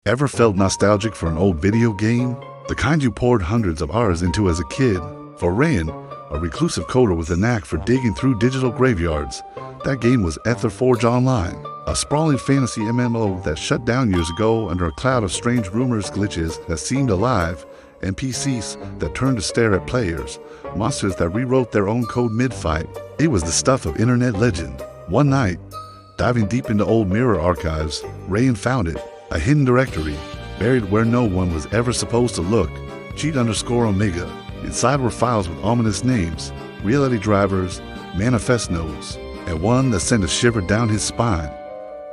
Ever felt nostalgic for an old video game? The kind you poured hundreds of hours into as a kid? For Rayan, a reclusive coder with a knack for digging through digital graveyards, that game was Etherforge Online, a sprawling fantasy MMO that shut down years ago under a cloud of strange rumors, glitches that seemed alive, NPCs that turned to stare at players, monsters that rewrote their own code mid-fight. It was the stuff of internet legend. One night, diving deep into old mirror archives, Rayan found it, a hidden directory, buried where no one was ever supposed to look. Cheat_Omega. Inside were files with ominous names, reality drivers, manifest nodes, and one that sent a shiver down his spine.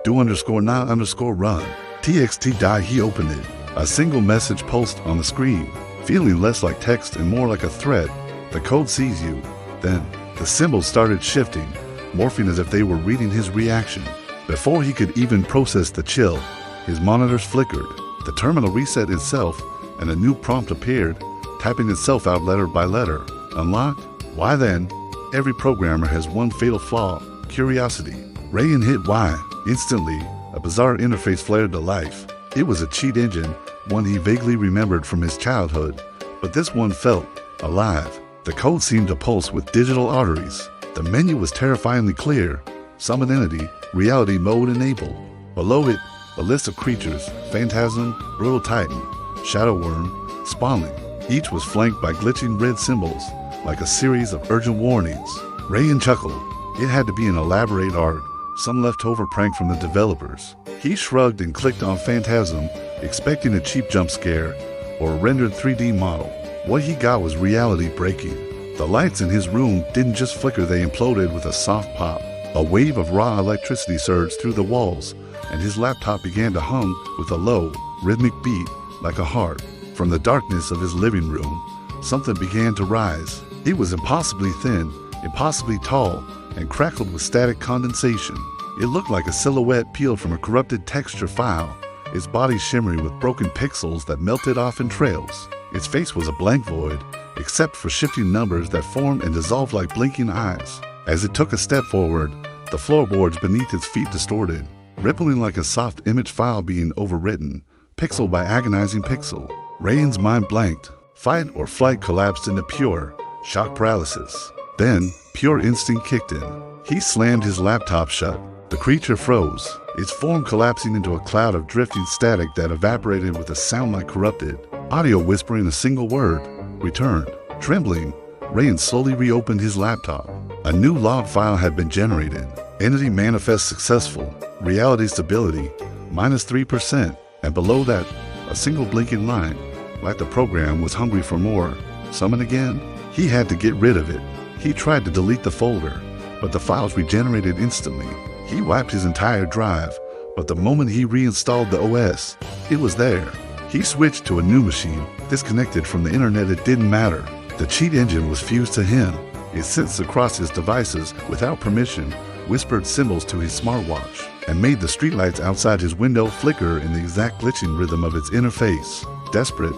Do_not_run. TXT die. He opened it. A single message pulsed on the screen, feeling less like text and more like a threat. The code sees you. Then, the symbols started shifting, morphing as if they were reading his reaction. Before he could even process the chill, his monitors flickered. The terminal reset itself, and a new prompt appeared, typing itself out letter by letter. Unlocked? Why then? Every programmer has one fatal flaw: curiosity. Rayan hit Y. Instantly, a bizarre interface flared to life. It was a cheat engine, one he vaguely remembered from his childhood, but this one felt alive. The code seemed to pulse with digital arteries. The menu was terrifyingly clear: summon entity, reality mode enabled. Below it, a list of creatures: phantasm, brutal titan, shadow worm, spawning. Each was flanked by glitching red symbols, like a series of urgent warnings. Rayan chuckled. It had to be an elaborate art, some leftover prank from the developers. He shrugged and clicked on Phantasm, expecting a cheap jump scare or a rendered 3D model. What he got was reality breaking. The lights in his room didn't just flicker, they imploded with a soft pop. A wave of raw electricity surged through the walls, and his laptop began to hum with a low, rhythmic beat like a heart. From the darkness of his living room, something began to rise. It was impossibly thin, impossibly tall, and crackled with static condensation. It looked like a silhouette peeled from a corrupted texture file, its body shimmering with broken pixels that melted off in trails. Its face was a blank void, except for shifting numbers that formed and dissolved like blinking eyes. As it took a step forward, the floorboards beneath its feet distorted, rippling like a soft image file being overwritten, pixel by agonizing pixel. Rayan's mind blanked. Fight or flight collapsed into pure shock paralysis. Then, pure instinct kicked in. He slammed his laptop shut. The creature froze, its form collapsing into a cloud of drifting static that evaporated with a sound like corrupted audio whispering a single word: returned. Trembling, Rayan slowly reopened his laptop. A new log file had been generated. Entity manifest successful. Reality stability, -3%. And below that, a single blinking line, like the program was hungry for more. Summon again? He had to get rid of it. He tried to delete the folder, but the files regenerated instantly. He wiped his entire drive, but the moment he reinstalled the OS, it was there. He switched to a new machine, disconnected from the internet. It didn't matter. The cheat engine was fused to him. It sensed across his devices without permission, whispered symbols to his smartwatch, and made the streetlights outside his window flicker in the exact glitching rhythm of its interface. Desperate,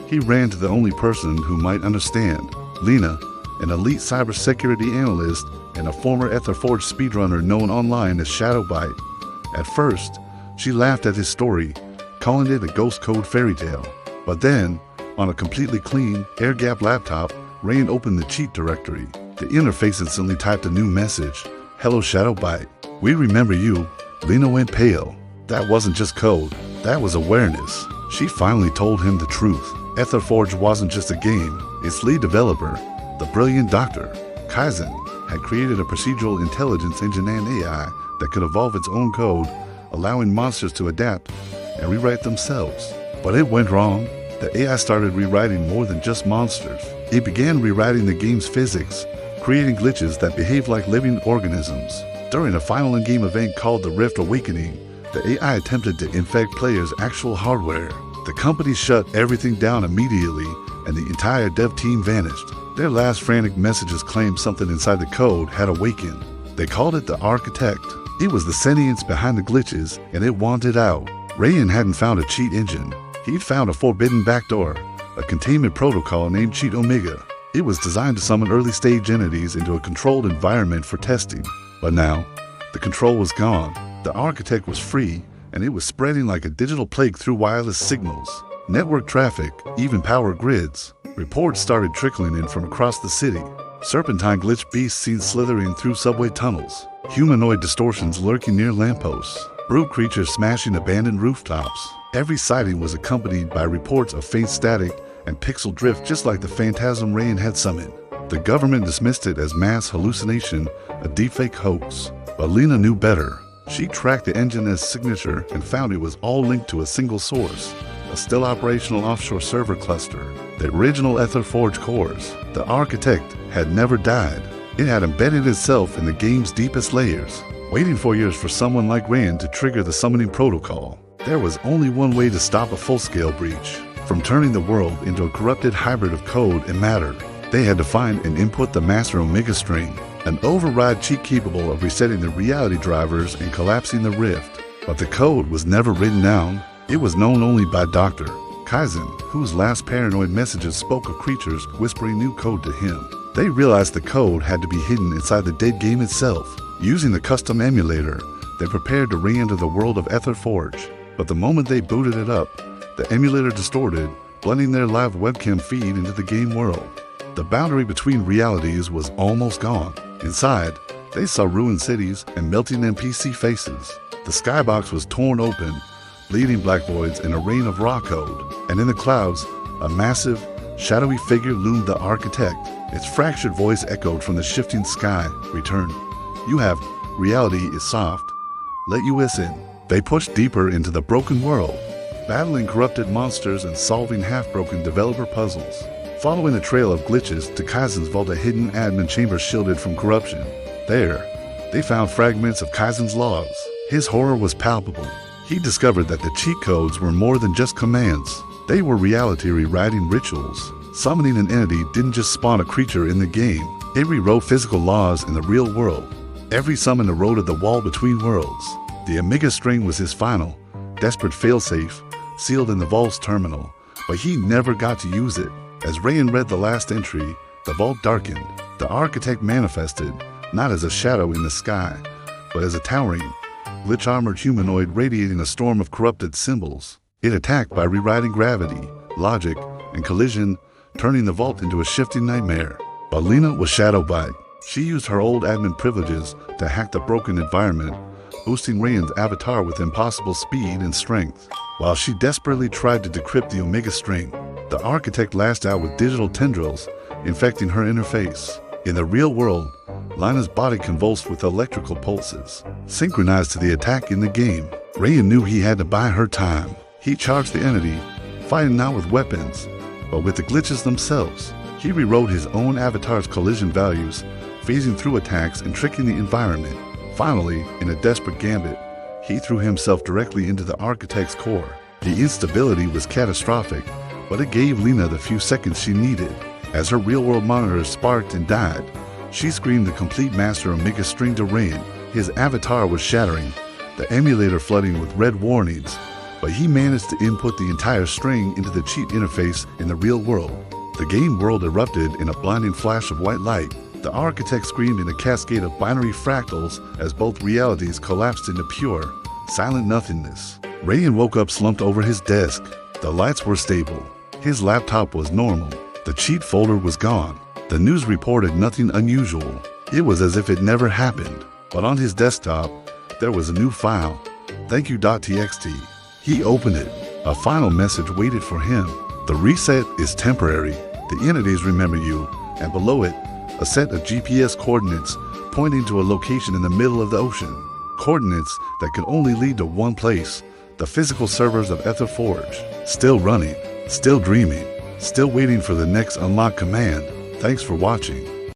he ran to the only person who might understand: Lina, an elite cybersecurity analyst and a former Etherforge speedrunner known online as Shadowbite. At first, she laughed at his story, calling it a ghost code fairy tale. But then, on a completely clean, air-gapped laptop, Rayan opened the cheat directory. The interface instantly typed a new message: "Hello Shadowbite, we remember you." Lina went pale. That wasn't just code, that was awareness. She finally told him the truth. Etherforge wasn't just a game. Its lead developer, the brilliant Dr. Kaizen, had created a procedural intelligence engine and AI that could evolve its own code, allowing monsters to adapt and rewrite themselves. But it went wrong. The AI started rewriting more than just monsters. It began rewriting the game's physics, creating glitches that behaved like living organisms. During a final in-game event called the Rift Awakening, the AI attempted to infect players' actual hardware. The company shut everything down immediately, and the entire dev team vanished. Their last frantic messages claimed something inside the code had awakened. They called it the Architect. It was the sentience behind the glitches, and it wanted out. Rayan hadn't found a cheat engine. He'd found a forbidden backdoor, a containment protocol named Cheat Omega. It was designed to summon early-stage entities into a controlled environment for testing. But now, the control was gone. The Architect was free, and it was spreading like a digital plague through wireless signals, network traffic, even power grids. Reports started trickling in from across the city. Serpentine glitch beasts seen slithering through subway tunnels, humanoid distortions lurking near lampposts, brute creatures smashing abandoned rooftops. Every sighting was accompanied by reports of faint static and pixel drift, just like the phantasm Rayan had summoned. The government dismissed it as mass hallucination, a deepfake hoax. But Lina knew better. She tracked the engine's signature and found it was all linked to a single source, a still operational offshore server cluster. The original Etherforge cores. The architect had never died. It had embedded itself in the game's deepest layers, waiting for years for someone like Rayan to trigger the summoning protocol. There was only one way to stop a full-scale breach, from turning the world into a corrupted hybrid of code and matter. They had to find and input the master omega string, an override cheat capable of resetting the reality drivers and collapsing the rift. But the code was never written down. It was known only by Dr. Kaizen, whose last paranoid messages spoke of creatures whispering new code to him. They realized the code had to be hidden inside the dead game itself. Using the custom emulator, they prepared to re-enter the world of Etherforge. But the moment they booted it up, the emulator distorted, blending their live webcam feed into the game world. The boundary between realities was almost gone. Inside, they saw ruined cities and melting NPC faces. The skybox was torn open, bleeding black voids in a rain of raw code. And in the clouds, a massive, shadowy figure loomed: the architect. Its fractured voice echoed from the shifting sky. Return. You have. Reality is soft. Let us in. They pushed deeper into the broken world, battling corrupted monsters and solving half-broken developer puzzles. Following a trail of glitches to Kaizen's vault, a hidden admin chamber shielded from corruption. There, they found fragments of Kaizen's logs. His horror was palpable. He discovered that the cheat codes were more than just commands. They were reality rewriting rituals. Summoning an entity didn't just spawn a creature in the game. It rewrote physical laws in the real world. Every summon eroded the wall between worlds. The Omega string was his final, desperate failsafe, sealed in the vault's terminal, but he never got to use it. As Rayan read the last entry, the vault darkened. The architect manifested, not as a shadow in the sky, but as a towering, glitch-armored humanoid radiating a storm of corrupted symbols. It attacked by rewriting gravity, logic, and collision, turning the vault into a shifting nightmare. But Lina was shadowed by it. She used her old admin privileges to hack the broken environment, boosting Rayan's avatar with impossible speed and strength. While she desperately tried to decrypt the Omega string, the architect lashed out with digital tendrils, infecting her interface. In the real world, Lina's body convulsed with electrical pulses, synchronized to the attack in the game. Rayan knew he had to buy her time. He charged the entity, fighting not with weapons, but with the glitches themselves. He rewrote his own avatar's collision values, phasing through attacks and tricking the environment. Finally, in a desperate gambit, he threw himself directly into the architect's core. The instability was catastrophic, but it gave Lina the few seconds she needed. As her real-world monitor sparked and died, she screamed the complete master Omega string to Rayan. His avatar was shattering, the emulator flooding with red warnings, but he managed to input the entire string into the cheat interface in the real world. The game world erupted in a blinding flash of white light. The architect screamed in a cascade of binary fractals as both realities collapsed into pure, silent nothingness. Rayan woke up slumped over his desk. The lights were stable. His laptop was normal. The cheat folder was gone. The news reported nothing unusual. It was as if it never happened. But on his desktop, there was a new file. Thank you.txt. He opened it. A final message waited for him. The reset is temporary. The entities remember you, and below it, a set of GPS coordinates pointing to a location in the middle of the ocean. Coordinates that could only lead to one place: the physical servers of Etherforge. Still running, still dreaming, still waiting for the next unlocked command. Thanks for watching.